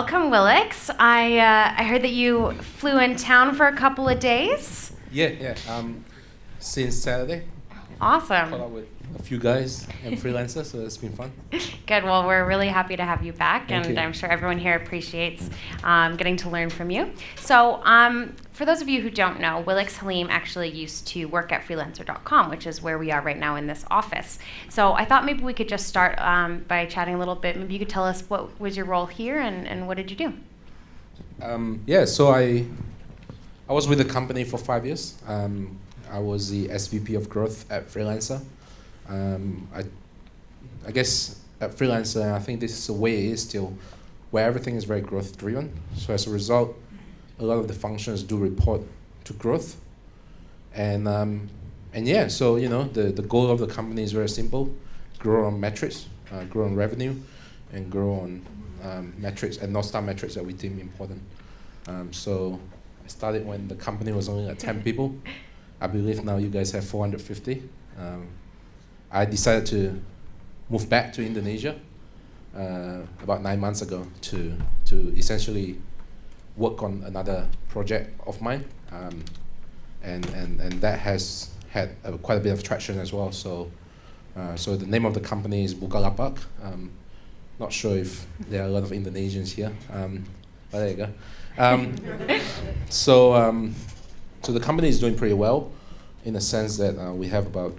welcome, Willix. I heard that you flew in town for a couple of days. Yeah. Since Saturday. Awesome. Caught up with a few guys and freelancers, so it's been fun. Good. Well, we're really happy to have you back, Thank and you. I'm sure everyone here appreciates getting to learn from you. So, for those of you who don't know, Willix Halim actually used to work at freelancer.com, which is where we are right now in this office. So I thought maybe we could just start by chatting a little bit. Maybe you could tell us what was your role here and what did you do? So I was with the company for 5 years. I was the SVP of Growth at Freelancer. I guess at Freelancer, I think this is the way it is still, where everything is very growth driven. So as a result, a lot of the functions do report to growth. And yeah, so the goal of the company is very simple: grow on metrics, grow on revenue, and grow on metrics and North Star metrics that we deem important. So I started when the company was only like 10 people. I believe now you guys have 450. I decided to move back to Indonesia about 9 months ago to essentially work on another project of mine, and that has had quite a bit of traction as well. So the name of the company is Bukalapak. Not sure if there are a lot of Indonesians here, but there you go. So the company is doing pretty well, in the sense that we have about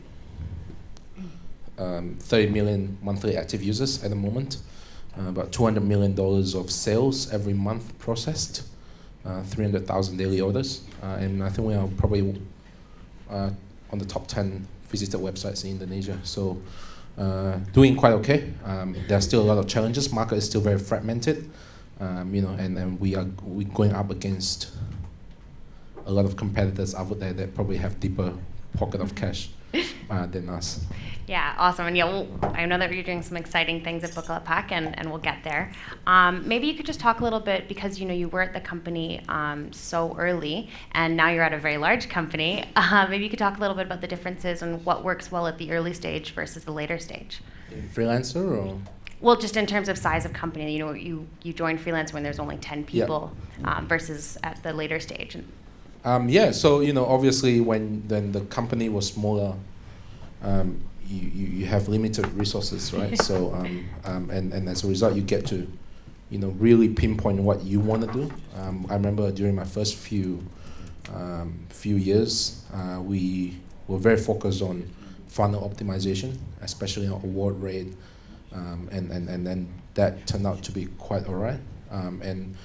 30 million monthly active users at the moment, about $200 million of sales every month processed, 300,000 daily orders, and I think we are probably on the top 10 visited websites in Indonesia. So doing quite okay. There are still a lot of challenges. Market is still very fragmented, and we're going up against a lot of competitors out there that probably have deeper pocket of cash than us. Yeah, awesome. And I know that you're doing some exciting things at Bukalapak, and we'll get there. Maybe you could just talk a little bit, because you were at the company so early, and now you're at a very large company. Maybe you could talk a little bit about the differences and what works well at the early stage versus the later stage. In Freelancer, or? Well, just in terms of size of company. You joined Freelancer when there's only 10 people, versus at the later stage. So obviously when the company was smaller, you have limited resources, right? So and as a result, you get to really pinpoint what you want to do. I remember during my first few years, we were very focused on funnel optimization, especially on award rate, and then that turned out to be quite alright. And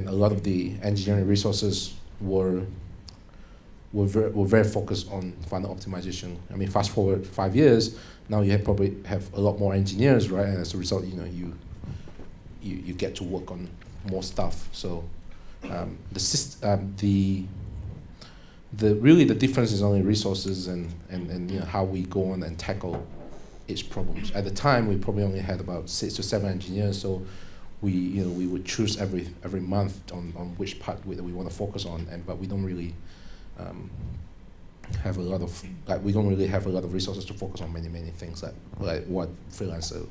a lot of the engineering resources were very focused on funnel optimization. I mean, fast forward 5 years, now you probably have a lot more engineers, right? And as a result, you get to work on more stuff. So the difference is only resources and how we go on and tackle each problems. At the time, we probably only had about 6 to 7 engineers, so we would choose every month on which part we want to focus on, but we don't really have a lot of resources to focus on many things like what Freelancer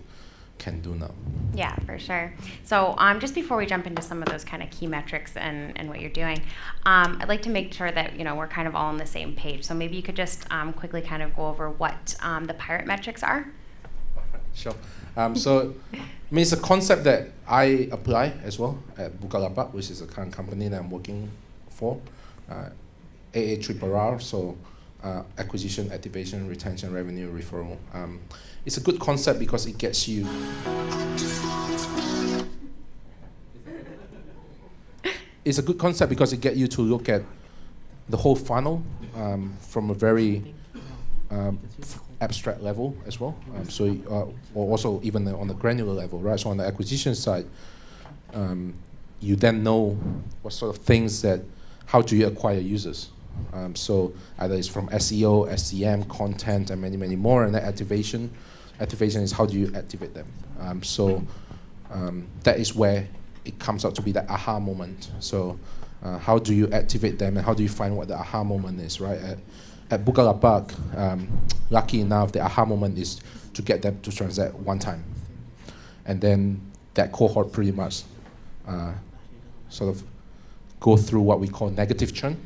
can do now. Yeah, for sure. So just before we jump into some of those kind of key metrics and what you're doing, I'd like to make sure that we're kind of all on the same page. So maybe you could just quickly kind of go over what the pirate metrics are. Sure. It's a concept that I apply as well at Bukalapak, which is the current company that I'm working for. AARR, so acquisition, activation, retention, revenue, referral. It's a good concept because it gets you. It's a good concept because it gets you to look at the whole funnel from a very abstract level as well. Or also even on the granular level, right? So on the acquisition side, you then know what sort of things how do you acquire users. So either it's from SEO, SEM, content, and many more. And then activation is how do you activate them. That is where it comes out to be the aha moment. So how do you activate them, and how do you find what the aha moment is, right? At Bukalapak, lucky enough, the aha moment is to get them to transact one time. And then that cohort pretty much sort of go through what we call negative churn.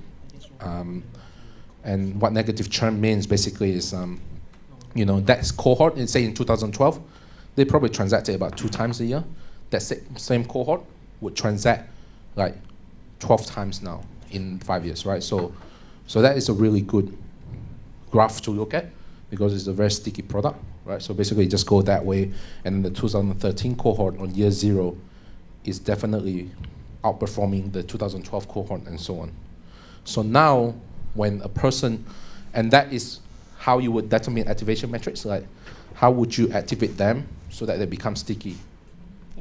And what negative churn means basically is, that cohort, say in 2012, they probably transacted about 2 times a year. That same cohort would transact like 12 times now in 5 years, right? So that is a really good graph to look at because it's a very sticky product, right? So basically just go that way, and the 2013 cohort on year 0 is definitely outperforming the 2012 cohort and so on. So now when a person, and that is how you would determine activation metrics, like how would you activate them so that they become sticky?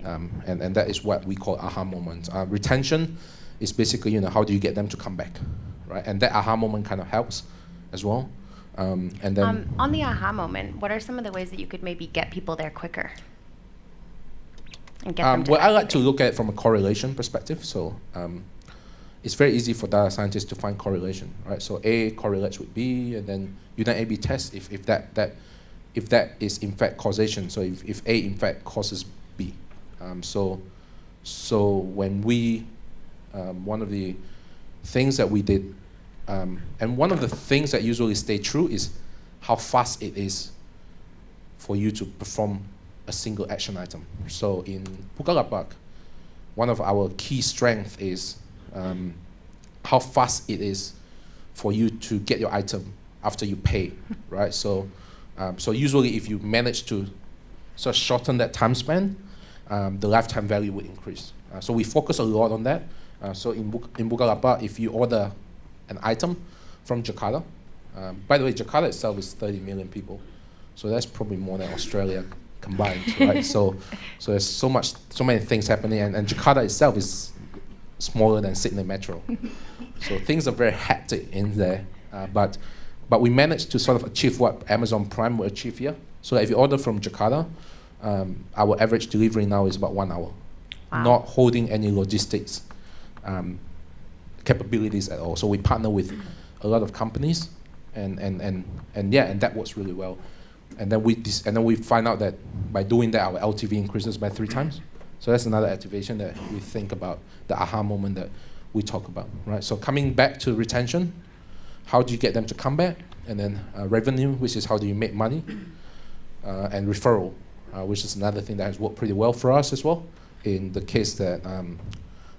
And that is what we call aha moment. Retention is basically, how do you get them to come back, right? And that aha moment kind of helps as well. And then on the aha moment, what are some of the ways that you could maybe get people there quicker? And get them to well, I like to look at it from a correlation perspective. So it's very easy for data scientists to find correlation, right? So A correlates with B, and then you then A/B test if that is in fact causation. So if A in fact causes B. So when we one of the things that we did, and one of the things that usually stay true is how fast it is for you to perform a single action item. So in Bukalapak, one of our key strengths is how fast it is for you to get your item after you pay, right? So usually if you manage to sort of shorten that time span, the lifetime value would increase. So we focus a lot on that. So in Bukalapak, if you order an item from Jakarta, by the way, Jakarta itself is 30 million people, so that's probably more than Australia combined, right? So there's so many things happening, and Jakarta itself is smaller than Sydney Metro. So things are very hectic in there, but we managed to sort of achieve what Amazon Prime will achieve here. So if you order from Jakarta, our average delivery now is about 1 hour, not holding any logistics capabilities at all. So we partner with a lot of companies, and that works really well. And then we find out that by doing that, our LTV increases by 3 times. So that's another activation that we think about, the aha moment that we talk about, right? So coming back to retention, how do you get them to come back? And then revenue, which is how do you make money? And referral, which is another thing that has worked pretty well for us as well. In the case that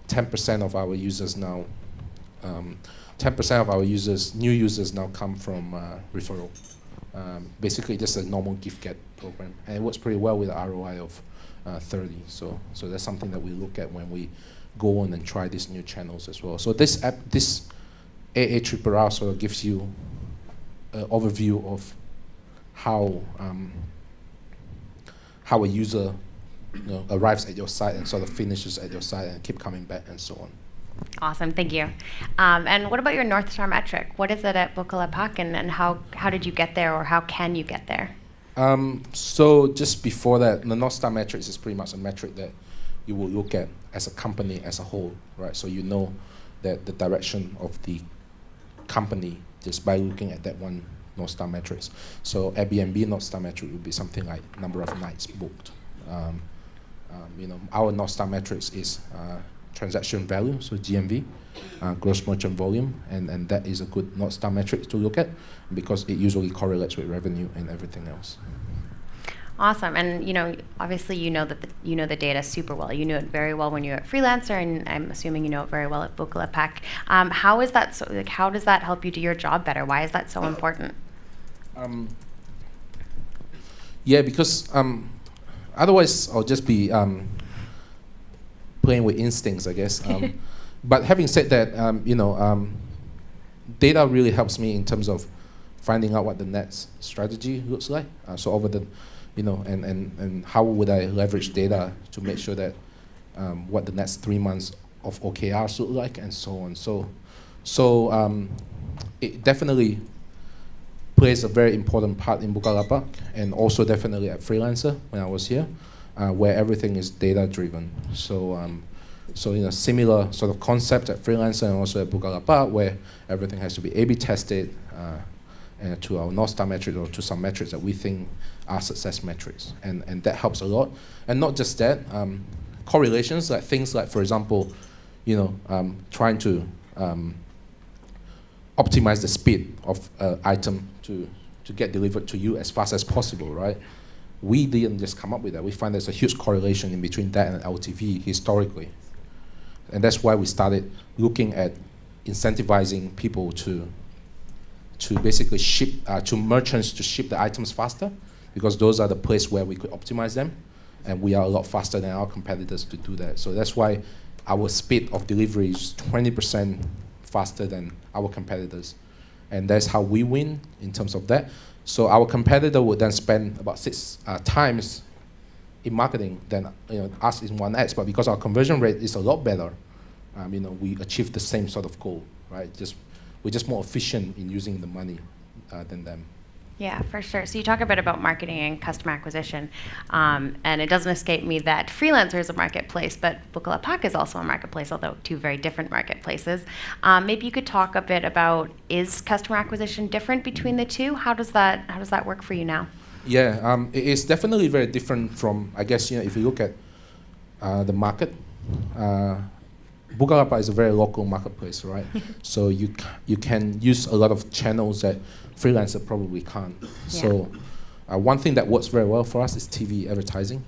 10% of our users now, 10% of our new users now come from referral. Basically just a normal gift-get program. And it works pretty well with an ROI of 30. So that's something that we look at when we go on and try these new channels as well. So this app, this AA sort of gives you an overview of how a user arrives at your site and sort of finishes at your site and keep coming back and so on. Awesome, thank you. And what about your North Star metric? What is it at Bukalapak, and how did you get there, or how can you get there? So just before that, the North Star metrics is pretty much a metric that you will look at as a company as a whole, right? So you know that the direction of the company just by looking at that one North Star metrics. So Airbnb North Star metric would be something like number of nights booked. Our North Star metrics is transaction value, so GMV, gross merchant volume, and that is a good North Star metric to look at because it usually correlates with revenue and everything else. Awesome, and obviously you know the data super well. You knew it very well when you were at Freelancer, and I'm assuming you know it very well at Bukalapak. How is that how does that help you do your job better? Why is that so important? Because otherwise I'll just be playing with instincts, I guess. But having said that, data really helps me in terms of finding out what the next strategy looks like. So over the, and how would I leverage data to make sure that what the next 3 months of OKRs look like and so on. So it definitely plays a very important part in Bukalapak, and also definitely at Freelancer when I was here, where everything is data driven. So similar sort of concept at Freelancer and also at Bukalapak, where everything has to be A/B tested to our North Star metrics or to some metrics that we think are success metrics, and that helps a lot. And not just that, correlations, like things like, for example, trying to optimize the speed of an item to get delivered to you as fast as possible, right? We didn't just come up with that. We find there's a huge correlation in between that and LTV historically. And that's why we started looking at incentivizing people to basically ship, to merchants to ship the items faster, because those are the place where we could optimize them. And we are a lot faster than our competitors to do that. So that's why our speed of delivery is 20% faster than our competitors. And that's how we win in terms of that. So our competitor would then spend about 6 times in marketing than us in 1x. But because our conversion rate is a lot better, we achieve the same sort of goal, right? We're just more efficient in using the money than them. Yeah, for sure. So you talk a bit about marketing and customer acquisition, and it doesn't escape me that Freelancer is a marketplace, but Bukalapak is also a marketplace, although two very different marketplaces. Maybe you could talk a bit about, is customer acquisition different between the two? How does that work for you now? Yeah, it is definitely very different from, I guess, if you look at the market, Bukalapak is a very local marketplace, right? So you can use a lot of channels that Freelancer probably can't. Yeah. So one thing that works very well for us is TV advertising.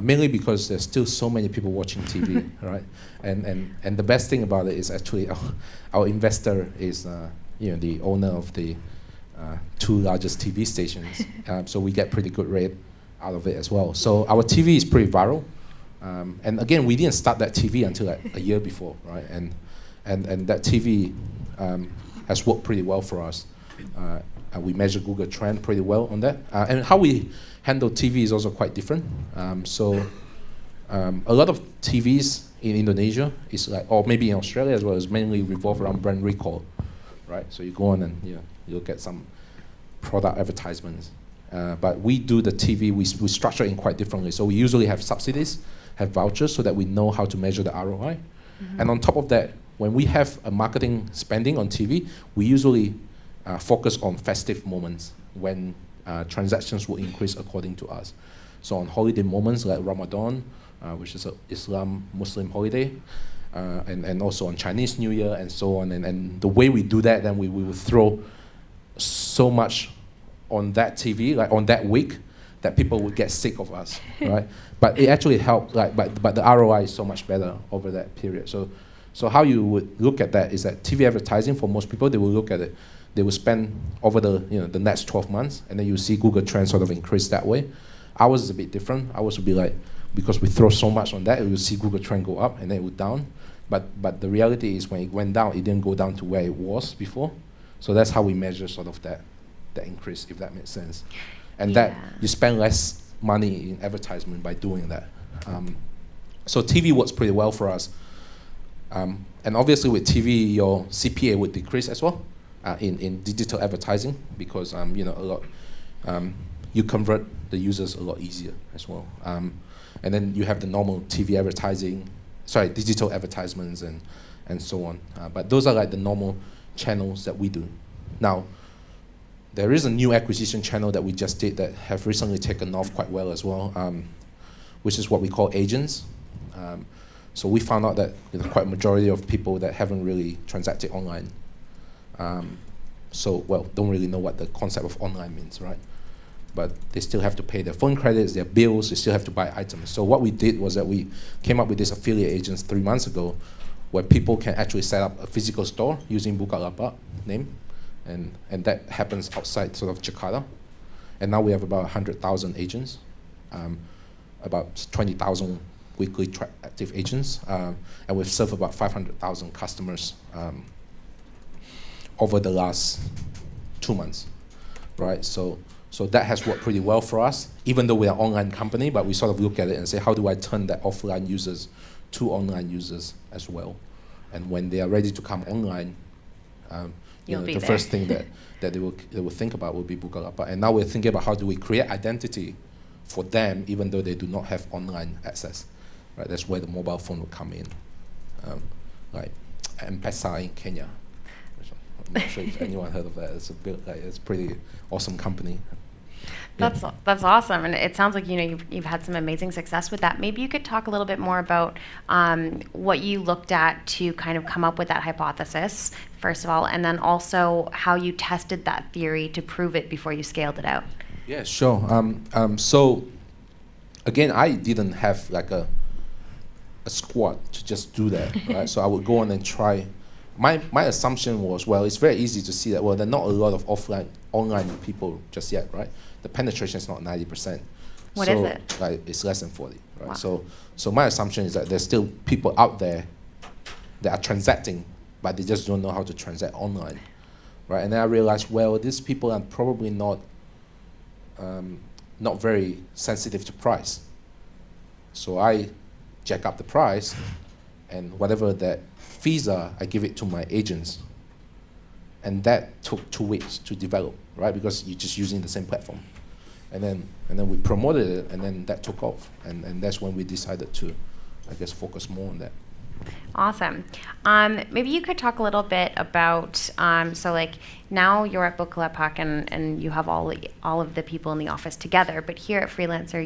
Mainly because there's still so many people watching TV, right? And the best thing about it is actually our investor is the owner of the 2 largest TV stations. So we get pretty good rate out of it as well. So our TV is pretty viral. And again, we didn't start that TV until like a year before, right? And that TV has worked pretty well for us. And we measure Google Trend pretty well on that. And how we handle TV is also quite different. A lot of TVs in Indonesia is like, or maybe in Australia as well, is mainly revolve around brand recall, right? So you go on and you look at some product advertisements. But we do the TV, we structure it in quite differently. So we usually have subsidies, have vouchers, so that we know how to measure the ROI. Mm-hmm. And on top of that, when we have a marketing spending on TV, we usually focus on festive moments when transactions will increase according to us. So on holiday moments like Ramadan, which is an Islam Muslim holiday, and also on Chinese New Year and so on. And the way we do that, then we will throw so much on that TV, like on that week, that people would get sick of us, right? But it actually helped, but the ROI is so much better over that period. So how you would look at that is that TV advertising, for most people, they will look at it, they will spend over the next 12 months, and then you see Google Trends sort of increase that way. Ours is a bit different. Ours would be like, because we throw so much on that, you will see Google Trend go up and then it would down. But the reality is when it went down, it didn't go down to where it was before. So that's how we measure sort of that increase, if that makes sense. And that you spend less money in advertisement by doing that. So TV works pretty well for us. And obviously with TV, your CPA would decrease as well in digital advertising, because a lot you convert the users a lot easier as well. And then you have the normal TV advertising, digital advertisements and so on. But those are like the normal channels that we do. Now, there is a new acquisition channel that we just did that have recently taken off quite well as well, which is what we call agents. So we found out that quite a majority of people that haven't really transacted online, don't really know what the concept of online means, right? But they still have to pay their phone credits, their bills, they still have to buy items. So what we did was that we came up with these affiliate agents 3 months ago, where people can actually set up a physical store using Bukalapak name. And that happens outside sort of Jakarta. And now we have about 100,000 agents, about 20,000 weekly active agents, and we've served about 500,000 customers over the last 2 months, right? So that has worked pretty well for us, even though we're an online company, but we sort of look at it and say, how do I turn that offline users to online users as well? And when they are ready to come online, the first thing that they will think about will be Bukalapak. And now we're thinking about how do we create identity for them, even though they do not have online access. Right? That's where the mobile phone will come in, like M-Pesa in Kenya. I'm not sure if anyone heard of that. It's a pretty awesome company. That's awesome, and it sounds like you've had some amazing success with that. Maybe you could talk a little bit more about what you looked at to kind of come up with that hypothesis, first of all, and then also how you tested that theory to prove it before you scaled it out. Yeah, sure. So again, I didn't have like a squad to just do that, right? So I would go on and try. My assumption was, well, it's very easy to see that, well, there are not a lot of online people just yet, right? The penetration is not 90%. What is it? Like, it's less than 40, right? Wow. So my assumption is that there's still people out there that are transacting, but they just don't know how to transact online, right? And then I realized, well, these people are probably not very sensitive to price. So I jack up the price, and whatever that fees are, I give it to my agents. And that took 2 weeks to develop, right? Because you're just using the same platform. And then we promoted it, and then that took off. And that's when we decided to, I guess, focus more on that. Awesome. Maybe you could talk a little bit about, so like now you're at Bukalapak and you have all of the people in the office together, but here at Freelancer,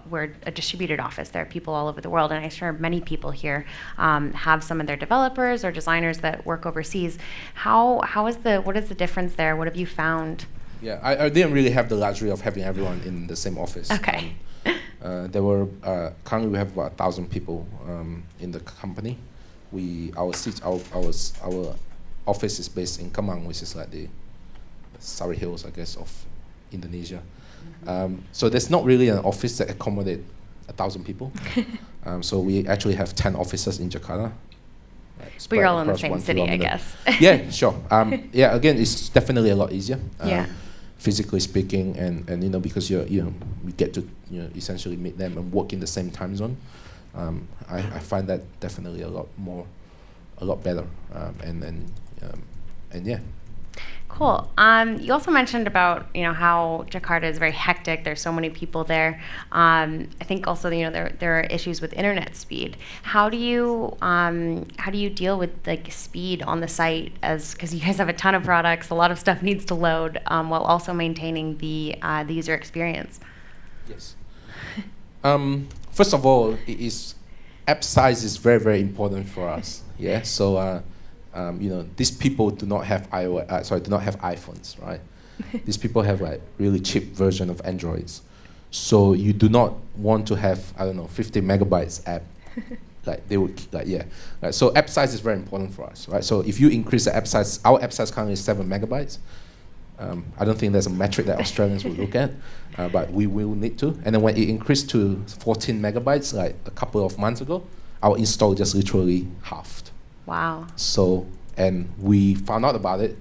we're a distributed office. There are people all over the world, and I'm sure many people here have some of their developers or designers that work overseas. What is the difference there? What have you found? Yeah, I didn't really have the luxury of having everyone in the same office. Okay. Currently we have about 1,000 people in the company. Our office is based in Kemang, which is like the Surrey Hills, I guess, of Indonesia. So there's not really an office that accommodates 1,000 people. So we actually have 10 offices in Jakarta. But you're all in the same city, I guess. Yeah, sure. Yeah, again, it's definitely a lot easier. Yeah. Physically speaking, and because we get to essentially meet them and work in the same time zone. I find that definitely a lot better, and yeah. Cool. You also mentioned about how Jakarta is very hectic. There's so many people there. I think also there are issues with internet speed. How do you deal with like speed on the site, because you guys have a ton of products, a lot of stuff needs to load, while also maintaining the user experience? Yes. First of all, app size is very, very important for us. Yeah. So. These people do not have iPhones, right? These people have like really cheap version of Androids. So you do not want to have, 50 megabytes app. Like they would, so app size is very important for us, right? So if you increase the app size, our app size currently is 7 megabytes. I don't think there's a metric that Australians would look at, but we will need to. And then when it increased to 14 megabytes, like a couple of months ago, our install just literally halved. Wow. So, and we found out about it,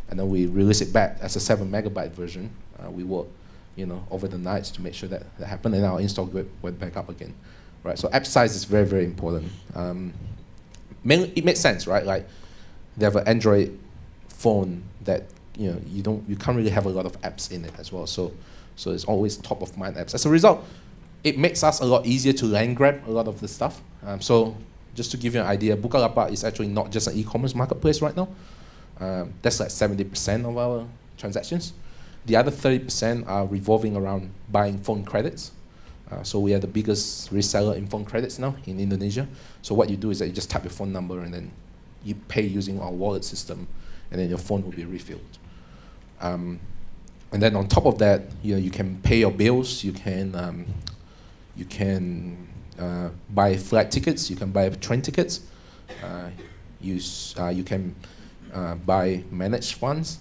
and then we released it back as a 7 megabyte version. We worked, over the nights to make sure that happened, and our install went back up again, right? So app size is very, very important. Mainly, it makes sense, right? Like, they have an Android phone that you can't really have a lot of apps in it as well. So it's always top of mind apps. As a result, it makes us a lot easier to land grab a lot of the stuff. So. Just to give you an idea, Bukalapak is actually not just an e-commerce marketplace right now. That's like 70% of our transactions. The other 30% are revolving around buying phone credits. So we are the biggest reseller in phone credits now in Indonesia. So what you do is that you just type your phone number and then you pay using our wallet system, and then your phone will be refilled. And then on top of that, you can pay your bills. You can buy flight tickets. You can buy train tickets. You can buy managed funds.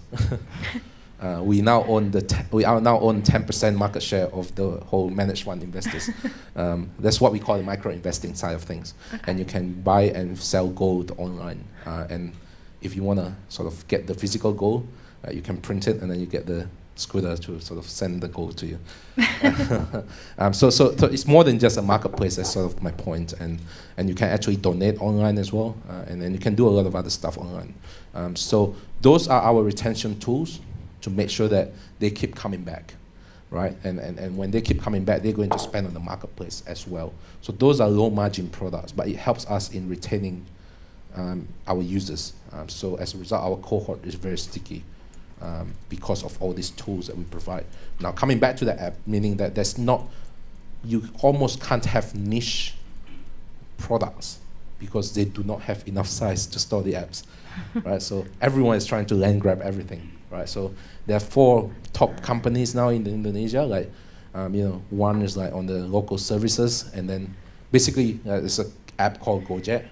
We are now own 10% market share of the whole managed fund investors. That's what we call the micro investing side of things. Okay. And you can buy and sell gold online. And if you want to sort of get the physical gold, you can print it, and then you get the scooter to sort of send the gold to you. So it's more than just a marketplace. That's sort of my point. And you can actually donate online as well. And then you can do a lot of other stuff online. So those are our retention tools to make sure that they keep coming back, right? And when they keep coming back, they're going to spend on the marketplace as well. So those are low margin products, but it helps us in retaining our users. So as a result, our cohort is very sticky. because of all these tools that we provide. Now, coming back to the app, meaning that you almost can't have niche products because they do not have enough size to store the apps, right? So everyone is trying to land grab everything, right? So there are 4 top companies now in Indonesia, like, one is like on the local services, and then basically there's an app called Gojek.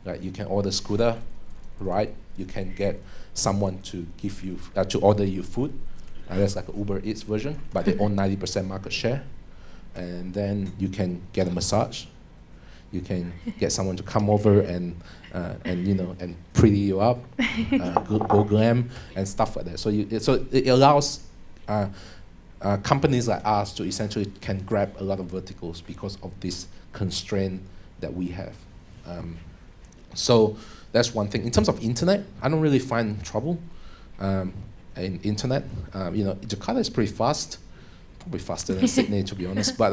Like you can order scooter, ride, you can get someone to give you, to order you food. That's like an Uber Eats version, but they own 90% market share. And then you can get a massage. You can get someone to come over and pretty you up, go glam and stuff like that. So it allows companies like us to essentially can grab a lot of verticals because of this constraint that we have. So that's one thing. In terms of internet, I don't really find trouble in internet. Jakarta is pretty fast. Probably faster than Sydney, to be honest. But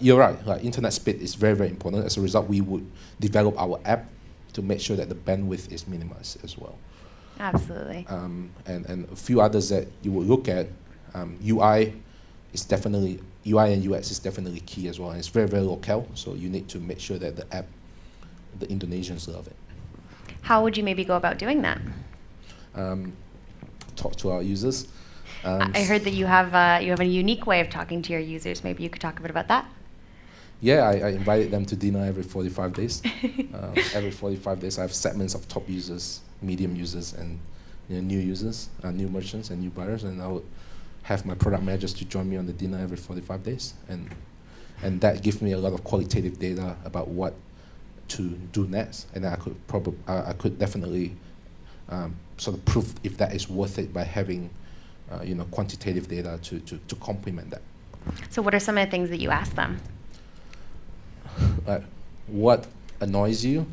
you're right. Like, internet speed is very, very important. As a result, we would develop our app to make sure that the bandwidth is minimized as well. Absolutely. And a few others that you would look at. UI and UX is definitely key as well, and it's very, very local. So you need to make sure that the Indonesians love it. How would you maybe go about doing that? Talk to our users. I heard that you have a unique way of talking to your users. Maybe you could talk a bit about that. Yeah, I invited them to dinner every 45 days. Every 45 days, I have segments of top users, medium users, and new users, new merchants, and new buyers. And I would have my product managers to join me on the dinner every 45 days. And that gives me a lot of qualitative data about what to do next. And I could definitely sort of prove if that is worth it by having quantitative data to complement that. So what are some of the things that you ask them? What annoys you?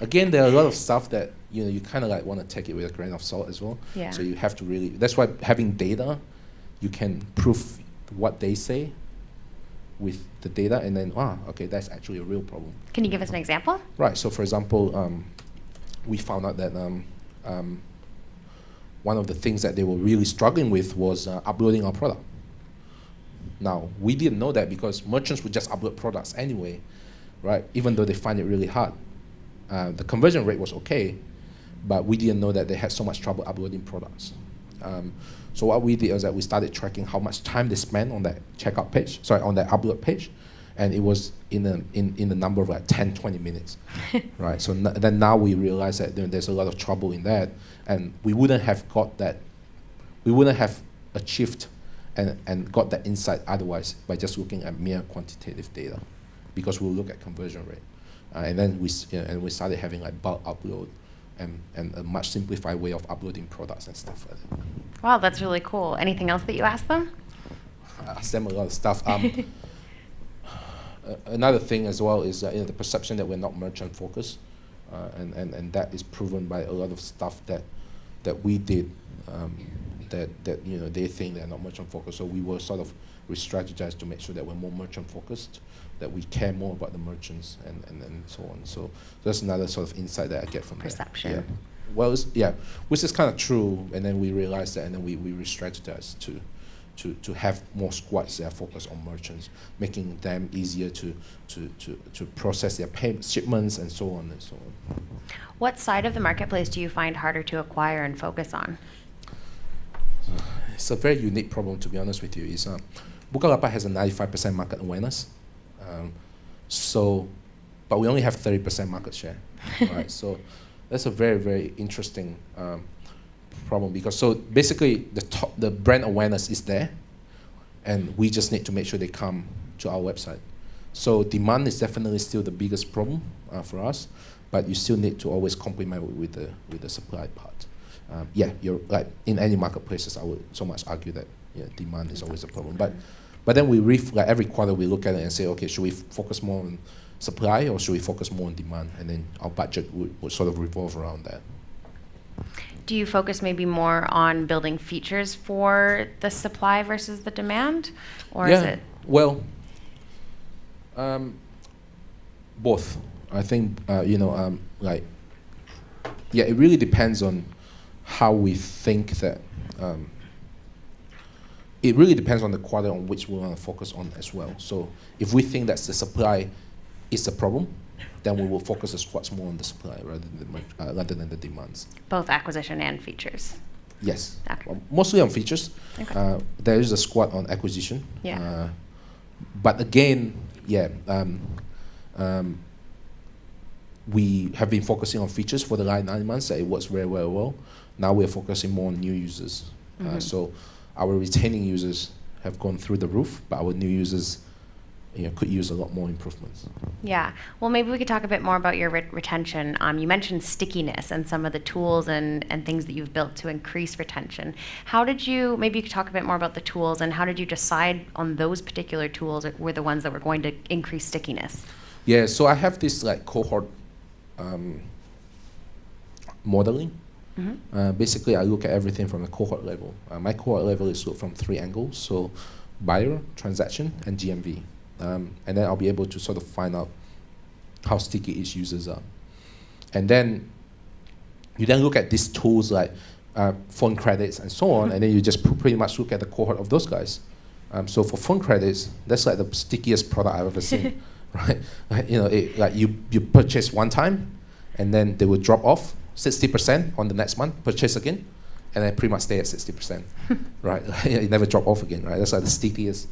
Again, there are a lot of stuff that you kind of like want to take it with a grain of salt as well. Yeah. So you have to really. That's why having data, you can prove what they say with the data, and then okay, that's actually a real problem. Can you give us an example? Right. So for example, we found out that one of the things that they were really struggling with was uploading our product. Now, we didn't know that because merchants would just upload products anyway, right? Even though they find it really hard. The conversion rate was okay, but we didn't know that they had so much trouble uploading products. So what we did was that we started tracking how much time they spent on that checkout page, on that upload page, and it was in the number of like 10, 20 minutes, right? So then now we realize that there's a lot of trouble in that, and we wouldn't have achieved and got that insight otherwise by just looking at mere quantitative data, because we'll look at conversion rate, and then we started having like bulk upload and a much simplified way of uploading products and stuff like that. Wow, that's really cool. Anything else that you asked them? I asked them a lot of stuff. Another thing as well is the perception that we're not merchant focused, and that is proven by a lot of stuff that we did that they think they're not merchant focused. So we were sort of re-strategized to make sure that we're more merchant focused, that we care more about the merchants and so on. So that's another sort of insight that I get from perception. That. Yeah. Well, which is kind of true, and then we realized that, and then we re-strategized to have more squads that are focused on merchants, making them easier to process their shipments and so on and so on. What side of the marketplace do you find harder to acquire and focus on? It's a very unique problem, to be honest with you. Bukalapak has a 95% market awareness, but we only have 30% market share, right? So that's a very, very interesting problem, because so basically the brand awareness is there, and we just need to make sure they come to our website. So demand is definitely still the biggest problem for us, but you still need to always complement with the supply part. You're like in any marketplaces, I would so much argue that demand is always a problem. But then every quarter we look at it and say, okay, should we focus more on supply or should we focus more on demand? And then our budget would sort of revolve around that. Do you focus maybe more on building features for the supply versus the demand, or is it? Well, both. I think like Yeah, it really depends on how we think that. It really depends on the quarter on which we want to focus on as well. So if we think that the supply is the problem, then we will focus the squads more on the supply rather than the demands. Both acquisition and features. Yes, Okay. well, mostly on features. Okay. There is a squad on acquisition. Yeah. But again, we have been focusing on features for the last 9 months. It works very, very well. Now we're focusing more on new users. So our retaining users have gone through the roof, but our new users could use a lot more improvements. Yeah. Well, maybe we could talk a bit more about your retention. You mentioned stickiness and some of the tools and things that you've built to increase retention. Maybe you could talk a bit more about the tools and how did you decide on those particular tools were the ones that were going to increase stickiness? Yeah, so I have this cohort modeling. Basically, I look at everything from the cohort level. My cohort level is looked from 3 angles, so buyer, transaction, and GMV. And then I'll be able to sort of find out how sticky each users are. And then you then look at these tools like phone credits and so on, and then you just pretty much look at the cohort of those guys. So for phone credits, that's like the stickiest product I've ever seen, right? You purchase one time, and then they will drop off 60% on the next month, purchase again, and then pretty much stay at 60%, right? It never drop off again, right? That's like the stickiest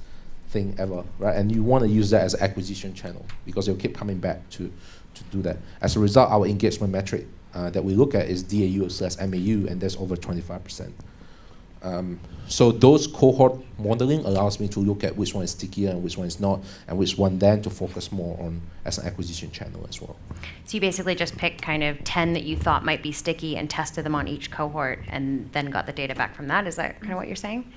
thing ever, right? And you want to use that as an acquisition channel because you'll keep coming back to do that. As a result, our engagement metric that we look at is DAU/MAU, and that's over 25%. So those cohort modeling allows me to look at which one is stickier and which one is not, and which one then to focus more on as an acquisition channel as well. So you basically just picked kind of 10 that you thought might be sticky and tested them on each cohort and then got the data back from that. Is that kind of what you're saying?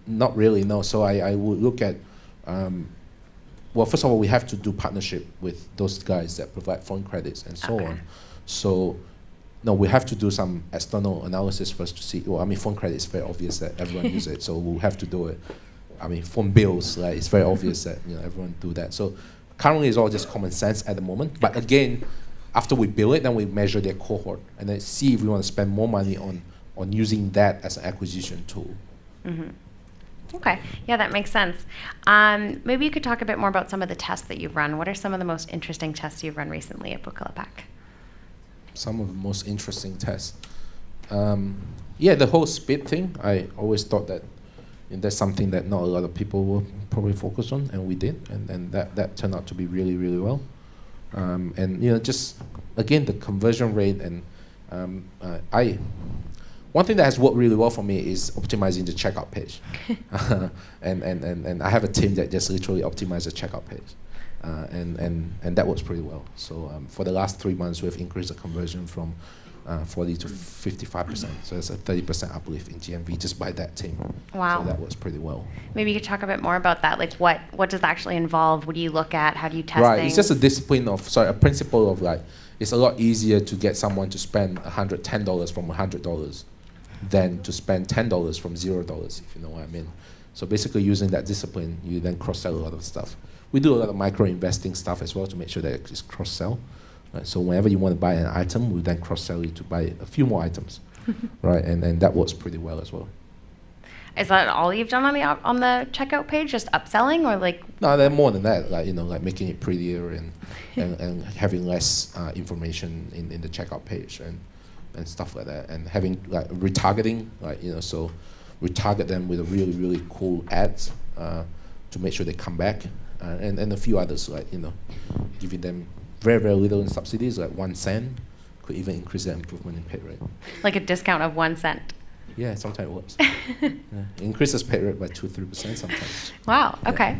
Not really, no. So I would look at, well, first of all, we have to do partnership with those guys that provide phone credits and so on. So, no, we have to do some external analysis first to see, well, I mean, phone credit is very obvious that everyone uses it, so we'll have to do it. I mean, phone bills, like, it's very obvious that everyone do that. So currently it's all just common sense at the moment. But again, after we build it, then we measure their cohort and then see if we want to spend more money on using that as an acquisition tool. Okay, yeah, that makes sense. Maybe you could talk a bit more about some of the tests that you've run. What are some of the most interesting tests you've run recently at Bukalapak? Some of the most interesting tests. Yeah, the whole speed thing, I always thought that that's something that not a lot of people will probably focus on, and we did, and that turned out to be really, really well. And just, again, the conversion rate, and one thing that has worked really well for me is optimizing the checkout page. And I have a team that just literally optimizes the checkout page. And that works pretty well. So for the last 3 months, we've increased the conversion from 40 to 55%. So it's a 30% uplift in GMV just by that team. Wow. So that works pretty well. Maybe you could talk a bit more about that. Like, what does that actually involve? What do you look at? How do you test Right, things? it's just a principle of like, it's a lot easier to get someone to spend $110 from $100 than to spend $10 from $0, if you know what I mean. So basically using that discipline, you then cross-sell a lot of stuff. We do a lot of micro-investing stuff as well to make sure that it's cross-sell. Right? So whenever you want to buy an item, we then cross-sell you to buy a few more items, right? And that works pretty well as well. Is that all you've done on the checkout page? Just upselling, or like? No, there are more than that. Like making it prettier and having less information in the checkout page and stuff like that, and having like retargeting, so retarget them with a really, really cool ads to make sure they come back, and a few others, giving them very, very little in subsidies, like 1 cent, could even increase their improvement in pay rate. Like a discount of 1 cent. Yeah, sometimes it works. It increases pay rate by 2-3% sometimes. Wow. Okay.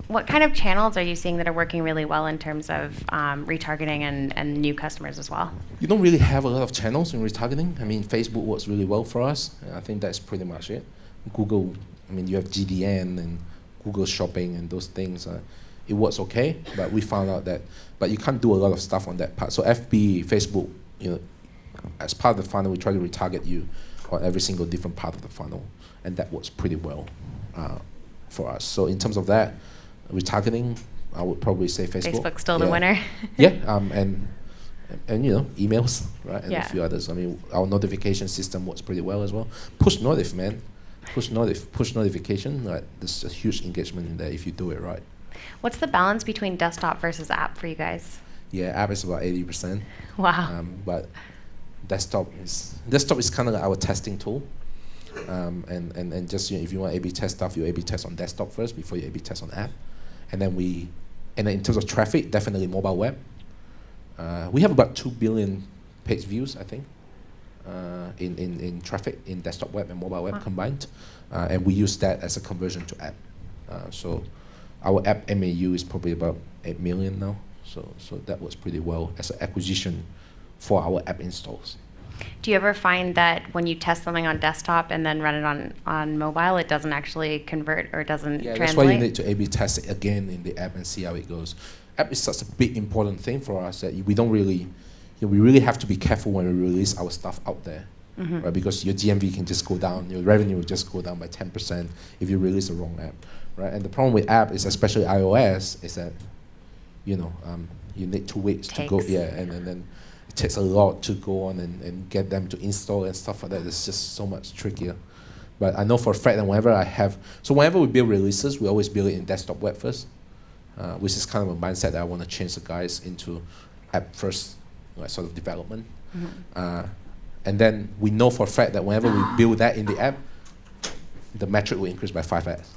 What kind of channels are you seeing that are working really well in terms of retargeting and new customers as well? You don't really have a lot of channels in retargeting. I mean, Facebook works really well for us. I think that's pretty much it. Google, you have GDN and Google Shopping and those things. It works okay, but we found out that, but you can't do a lot of stuff on that part. So FB, Facebook, as part of the funnel, we try to retarget you on every single different part of the funnel, and that works pretty well for us. So in terms of that, retargeting, I would probably say Facebook. Facebook's still the winner. Yeah, and you know, emails, right, and Yeah. a few others. I mean, our notification system works pretty well as well. Push notif, man. Push notification. Like, there's a huge engagement in there if you do it right. What's the balance between desktop versus app for you guys? Yeah, app is about 80%. Wow. But desktop is kind of like our testing tool. And just, you know, if you want A/B test stuff, you A/B test on desktop first before you A/B test on app. And then in terms of traffic, definitely mobile web. We have about 2 billion page views, I think, in traffic in desktop web and mobile web combined. And we use that as a conversion to app. So our app MAU is probably about 8 million now. So that works pretty well as an acquisition for our app installs. Do you ever find that when you test something on desktop and then run it on mobile, it doesn't actually convert or doesn't translate? That's why you need to A/B test it again in the app and see how it goes. App is such a big important thing for us that we don't really, we really have to be careful when we release our stuff out there, right? Because your GMV can just go down, your revenue will just go down by 10% if you release the wrong app, right? And the problem with app is, especially iOS, is that, you know, you need 2 weeks to go, and then it takes a lot to go on and get them to install and stuff like that. It's just so much trickier. But I know for a fact that whenever we build releases, we always build it in desktop web first, which is kind of a mindset that I want to change the guys into app first, like, sort of development. And then we know for a fact that whenever we build that in the app, the metric will increase by 5x.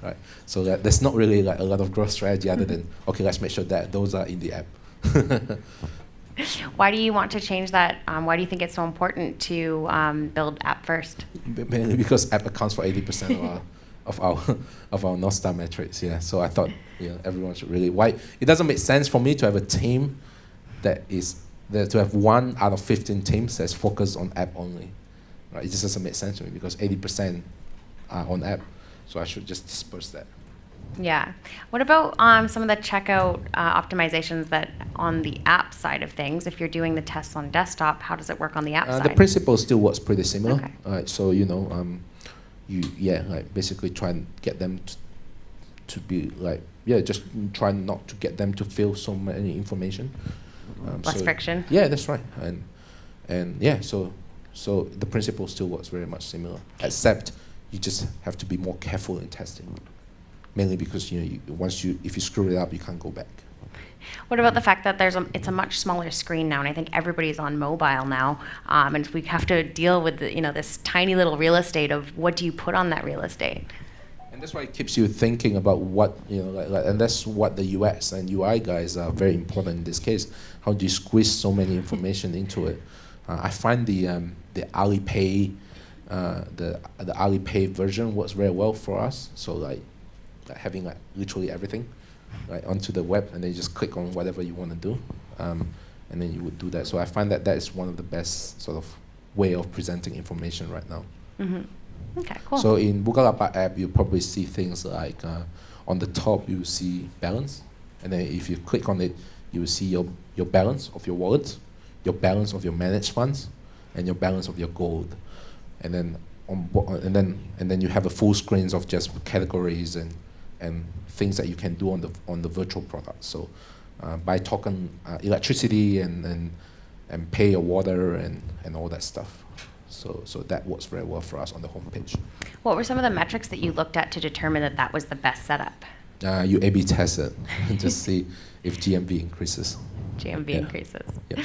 Right? So there's not really like a lot of growth strategy other than, okay, let's make sure that those are in the app. Why do you want to change that? Why do you think it's so important to build app first? Mainly because app accounts for 80% of our North Star metrics. Yeah. So I thought, everyone should really. Why it doesn't make sense for me to have a team to have 1 out of 15 teams that's focused on app only. Right? It just doesn't make sense to me because 80% are on app. So I should just disperse that. Yeah. What about some of the checkout optimizations that on the app side of things? If you're doing the tests on desktop, how does it work on the app side? The principle still works pretty similar. Okay. So basically try and get them to be like, just try not to get them to fill so many information. Less friction. Yeah, that's right. So the principle still works very much similar, except you just have to be more careful in testing. Mainly because if you screw it up, you can't go back. What about the fact that it's a much smaller screen now, and I think everybody's on mobile now, and we have to deal with this tiny little real estate of what do you put on that real estate? And that's why it keeps you thinking about what and that's what the UX and UI guys are very important in this case. How do you squeeze so many information into it? I find the Alipay the Alipay version works very well for us. So like having like literally everything onto the web, and then you just click on whatever you want to do, and then you would do that. So I find that is one of the best sort of way of presenting information right now. Okay, cool. So in Bukalapak app, you probably see things like on the top you see balance, and then if you click on it, you will see your balance of your wallet, your balance of your managed funds, and your balance of your gold, and then and then you have a full screens of just categories and things that you can do on the virtual product. So buy token electricity and pay your water and all that stuff. So that works very well for us on the homepage. What were some of the metrics that you looked at to determine that was the best setup? You A/B test it and just see if GMV increases. GMV increases. Yeah.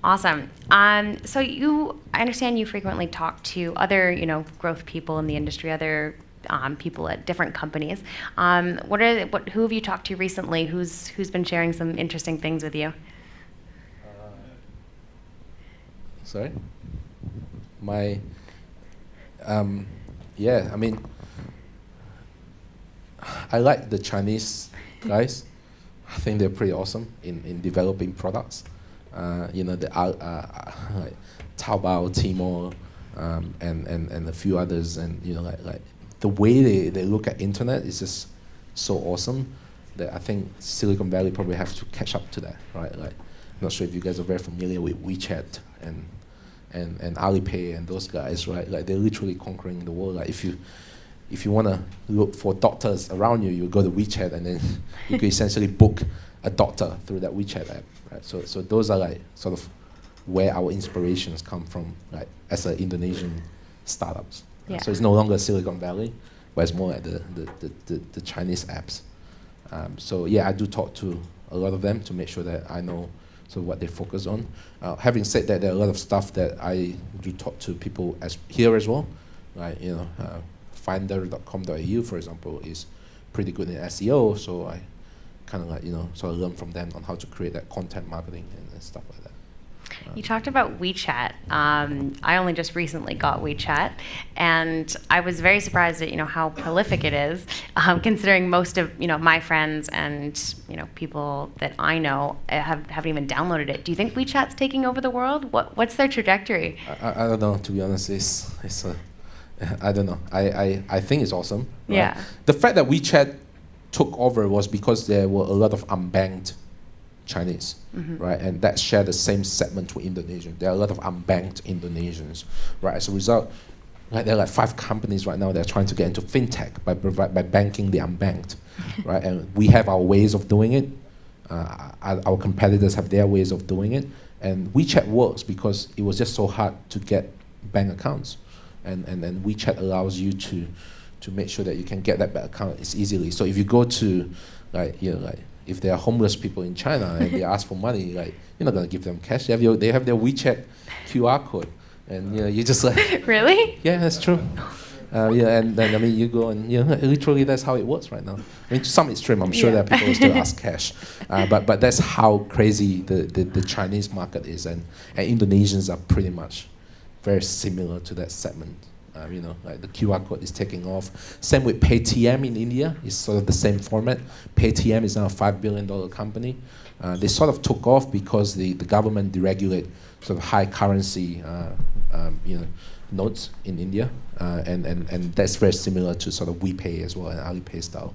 Awesome. So I understand you frequently talk to other, growth people in the industry, other people at different companies. Who have you talked to recently? Who's been sharing some interesting things with you? Sorry? I mean, I like the Chinese guys. I think they're pretty awesome in developing products. The like Taobao, Tmall, and a few others, and like the way they look at internet is just so awesome that I think Silicon Valley probably have to catch up to that, right? Like, I'm not sure if you guys are very familiar with WeChat and Alipay and those guys, right? Like they're literally conquering the world. Like if you if you want to look for doctors around you, you go to WeChat, and then you can essentially book a doctor through that WeChat app. Right? So those are like sort of where our inspirations come from, like as an Indonesian startups. Yeah. So it's no longer Silicon Valley, but it's more like the Chinese apps. So yeah, I do talk to a lot of them to make sure that I know what they focus on. Having said that, there are a lot of stuff that I do talk to people here as well. Like finder.com.au, for example, is pretty good in SEO. So I kind of like sort of learn from them on how to create that content marketing and stuff like that. You talked about WeChat. I only just recently got WeChat, and I was very surprised at how prolific it is, considering most of my friends and people that I know haven't even downloaded it. Do you think WeChat's taking over the world? What's their trajectory? I don't know. To be honest, I don't know. I think it's awesome. Right? Yeah. The fact that WeChat took over was because there were a lot of unbanked Chinese, right? And that share the same segment with Indonesian. There are a lot of unbanked Indonesians, right? As a result, there are like 5 companies right now that are trying to get into fintech by banking the unbanked, right? And we have our ways of doing it. Our competitors have their ways of doing it. And WeChat works because it was just so hard to get bank accounts. And then WeChat allows you to make sure that you can get that bank account easily. So if you go to if there are homeless people in China and they ask for money, you're not going to give them cash. They have their WeChat QR code, and you just like Really? Yeah, that's true. And then you go and literally that's how it works right now. To some extreme, I'm sure there are people who still ask cash, but that's how crazy the Chinese market is, and Indonesians are pretty much very similar to that segment. Like the QR code is taking off. Same with Paytm in India. It's sort of the same format. Paytm is now a $5 billion company. They sort of took off because the government deregulate sort of high currency notes in India, and that's very similar to sort of WePay as well, and Alipay style.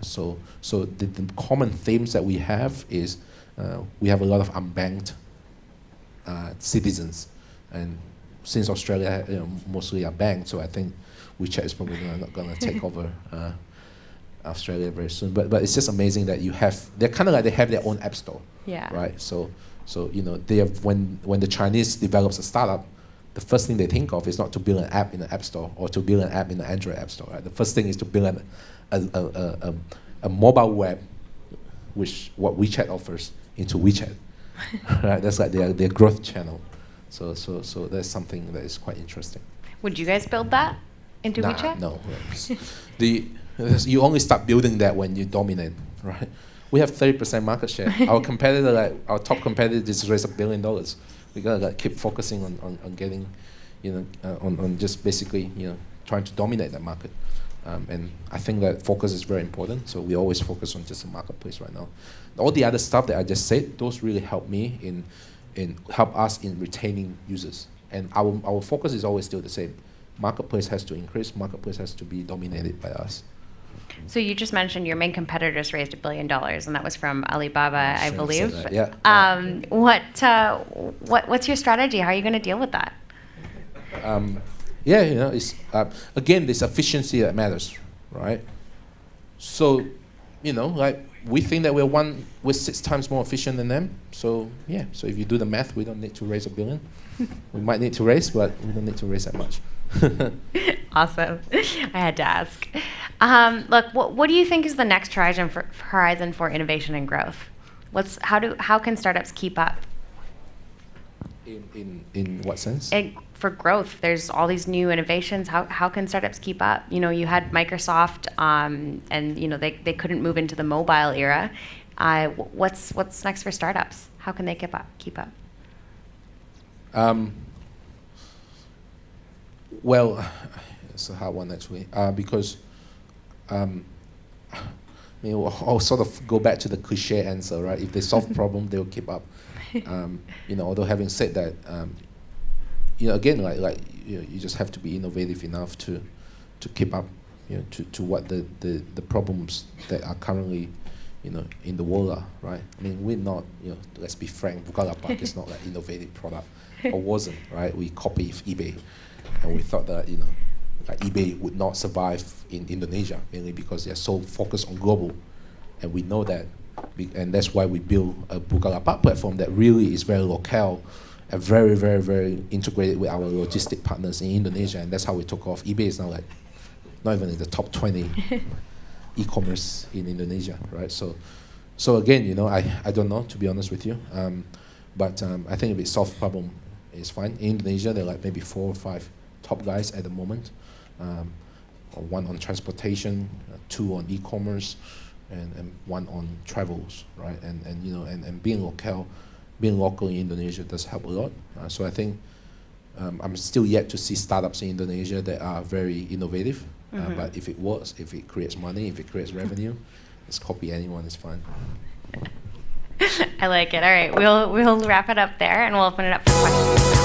So the common themes that we have is we have a lot of unbanked citizens, and since Australia mostly are banked, so I think WeChat is probably not going to take over Australia very soon. But it's just amazing that they're kind of like they have their own app store, right? So they have when the Chinese develops a startup, the first thing they think of is not to build an app in an app store or to build an app in an Android app store, right? The first thing is to build a mobile web, which what WeChat offers, into WeChat, right? That's like their growth channel. So that's something that is quite interesting. Would you guys build that into WeChat? No. You only start building that when you dominate, right? We have 30% market share. Our competitor, our top competitor, just raised $1 billion. We gotta keep focusing on getting, on just basically trying to dominate that market. And I think that focus is very important. So we always focus on just the marketplace right now. All the other stuff that I just said, those really help me help us in retaining users. And our focus is always still the same. Marketplace has to increase. Marketplace has to be dominated by us. So you just mentioned your main competitors raised $1 billion, and that was from Alibaba, I believe. Yeah. What's your strategy? How are you going to deal with that? It's again this efficiency that matters, right? So, we think that we're 6 times more efficient than them. So so if you do the math, we don't need to raise $1 billion. We might need to raise, but we don't need to raise that much. Awesome. I had to ask. Look, what do you think is the next horizon for innovation and growth? How can startups keep up? In what sense? For growth, there's all these new innovations. How can startups keep up? You had Microsoft, and they couldn't move into the mobile era. What's next for startups? How can they keep up? Well, it's a hard one actually, because I'll sort of go back to the cliche answer, right? If they solve problem, they'll keep up. Although having said that, again, you just have to be innovative enough to keep up, to what the problems that are currently, in the world are, right? I mean, we're not, let's be frank, Bukalapak is not an innovative product, or wasn't, right? We copied eBay, and we thought that, like eBay would not survive in Indonesia, mainly because they're so focused on global, and we know that, and that's why we build a Bukalapak platform that really is very locale and very, very, very integrated with our logistic partners in Indonesia, and that's how we took off. eBay is now like not even in the top 20 e-commerce in Indonesia, right? So again, you know, I don't know, to be honest with you, but I think if it solves the problem, it's fine. In Indonesia, there are like maybe 4 or 5 top guys at the moment, one on transportation, 2 on e-commerce, and 1 on travels, right? And you know, and being local in Indonesia does help a lot. So I think I'm still yet to see startups in Indonesia that are very innovative. But if it works, if it creates money, if it creates revenue, just copy anyone, it's fine. I like it. All right, we'll wrap it up there, and we'll open it up for questions.